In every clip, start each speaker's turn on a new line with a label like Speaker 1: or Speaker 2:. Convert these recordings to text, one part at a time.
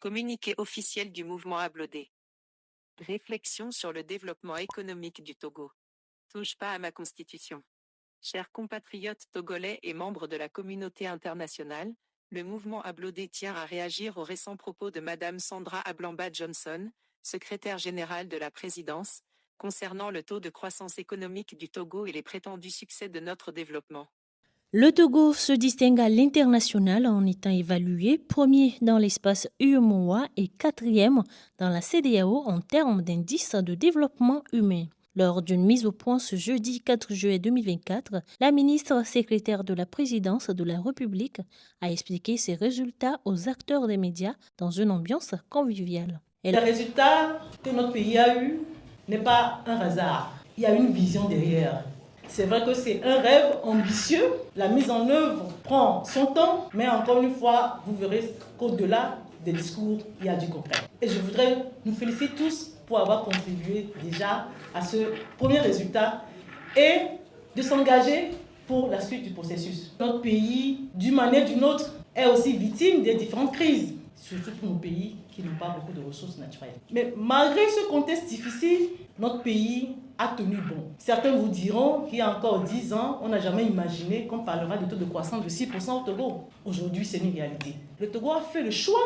Speaker 1: Communiqué officiel du mouvement Ablodé. Réflexion sur le développement économique du Togo. Touche pas à ma constitution. Chers compatriotes togolais et membres de la communauté internationale, le mouvement Ablodé tient à réagir aux récents propos de Madame Sandra Ablamba Johnson, secrétaire générale de la présidence, concernant le taux de croissance économique du Togo et les prétendus succès de notre développement.
Speaker 2: Le Togo se distingue à l'international en étant évalué premier dans l'espace UEMOA et quatrième dans la CEDEAO en termes d'indice de développement humain. Lors d'une mise au point ce jeudi 4 juillet 2024, la ministre secrétaire de la présidence de la République a expliqué ces résultats aux acteurs des médias dans une ambiance conviviale.
Speaker 3: Le résultat que notre pays a eu n'est pas un hasard. Il y a une vision derrière. C'est vrai que c'est un rêve ambitieux. La mise en œuvre prend son temps, mais encore une fois, vous verrez qu'au-delà des discours, il y a du concret. Et je voudrais nous féliciter tous pour avoir contribué déjà à ce premier résultat et de s'engager pour la suite du processus. Notre pays, d'une manière ou d'une autre, est aussi victime des différentes crises, surtout pour nos pays qui n'ont pas beaucoup de ressources naturelles. Mais malgré ce contexte difficile, notre pays a tenu bon. Certains vous diront qu'il y a encore 10 ans, on n'a jamais imaginé qu'on parlera de taux de croissance de 6% au Togo. Aujourd'hui, c'est une réalité. Le Togo a fait le choix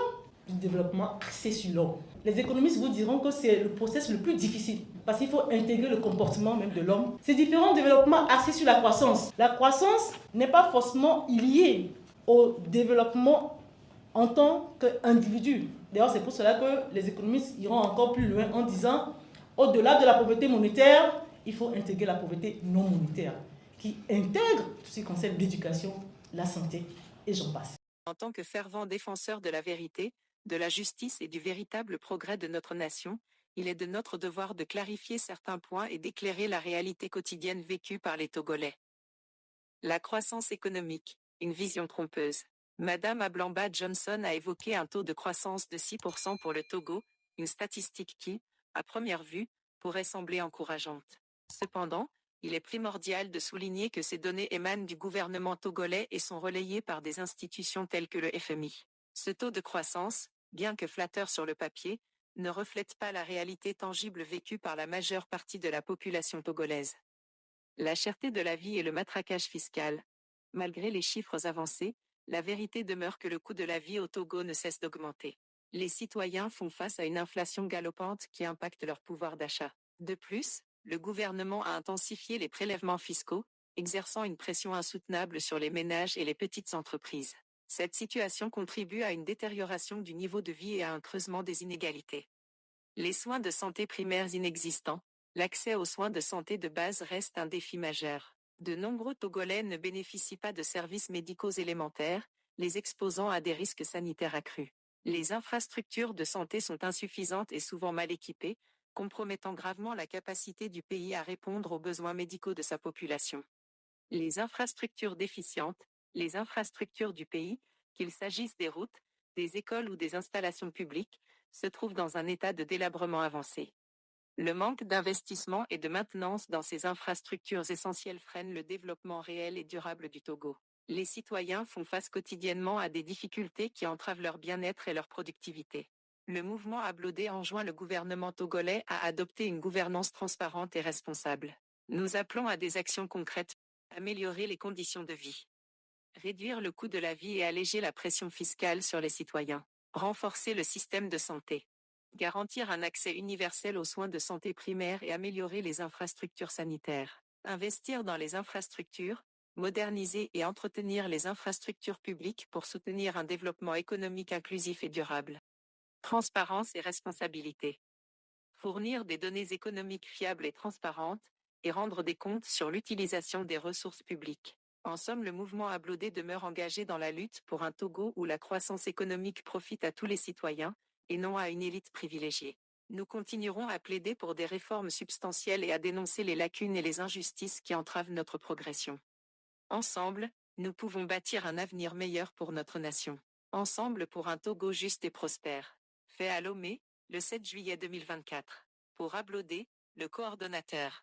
Speaker 3: du développement axé sur l'homme. Les économistes vous diront que c'est le processus le plus difficile parce qu'il faut intégrer le comportement même de l'homme. C'est différent du développement axé sur la croissance. La croissance n'est pas forcément liée au développement en tant qu'individu. D'ailleurs, c'est pour cela que les économistes iront encore plus loin en disant au-delà de la pauvreté monétaire, il faut intégrer la pauvreté non monétaire qui intègre tout ce qui concerne l'éducation, la santé et j'en passe.
Speaker 1: En tant que fervent défenseur de la vérité, de la justice et du véritable progrès de notre nation, il est de notre devoir de clarifier certains points et d'éclairer la réalité quotidienne vécue par les Togolais. La croissance économique, une vision trompeuse. Madame Ablamba Johnson a évoqué un taux de croissance de 6% pour le Togo, une statistique qui, à première vue, pourrait sembler encourageante. Cependant, il est primordial de souligner que ces données émanent du gouvernement togolais et sont relayées par des institutions telles que le FMI. Ce taux de croissance, bien que flatteur sur le papier, ne reflète pas la réalité tangible vécue par la majeure partie de la population togolaise. La cherté de la vie et le matraquage fiscal. Malgré les chiffres avancés, la vérité demeure que le coût de la vie au Togo ne cesse d'augmenter. Les citoyens font face à une inflation galopante qui impacte leur pouvoir d'achat. De plus, le gouvernement a intensifié les prélèvements fiscaux, exerçant une pression insoutenable sur les ménages et les petites entreprises. Cette situation contribue à une détérioration du niveau de vie et à un creusement des inégalités. Les soins de santé primaires inexistants. L'accès aux soins de santé de base reste un défi majeur. De nombreux Togolais ne bénéficient pas de services médicaux élémentaires, les exposant à des risques sanitaires accrus. Les infrastructures de santé sont insuffisantes et souvent mal équipées, compromettant gravement la capacité du pays à répondre aux besoins médicaux de sa population. Les infrastructures déficientes, les infrastructures du pays, qu'il s'agisse des routes, des écoles ou des installations publiques, se trouvent dans un état de délabrement avancé. Le manque d'investissement et de maintenance dans ces infrastructures essentielles freine le développement réel et durable du Togo. Les citoyens font face quotidiennement à des difficultés qui entravent leur bien-être et leur productivité. Le mouvement Ablodé enjoint le gouvernement togolais à adopter une gouvernance transparente et responsable. Nous appelons à des actions concrètes pour améliorer les conditions de vie, réduire le coût de la vie et alléger la pression fiscale sur les citoyens, renforcer le système de santé, garantir un accès universel aux soins de santé primaires et améliorer les infrastructures sanitaires, investir dans les infrastructures, moderniser et entretenir les infrastructures publiques pour soutenir un développement économique inclusif et durable. Transparence et responsabilité. Fournir des données économiques fiables et transparentes, et rendre des comptes sur l'utilisation des ressources publiques. En somme, le mouvement Ablodé demeure engagé dans la lutte pour un Togo où la croissance économique profite à tous les citoyens, et non à une élite privilégiée. Nous continuerons à plaider pour des réformes substantielles et à dénoncer les lacunes et les injustices qui entravent notre progression. Ensemble, nous pouvons bâtir un avenir meilleur pour notre nation. Ensemble pour un Togo juste et prospère. Fait à Lomé, le 7 juillet 2024. Pour Ablodé, le coordonnateur.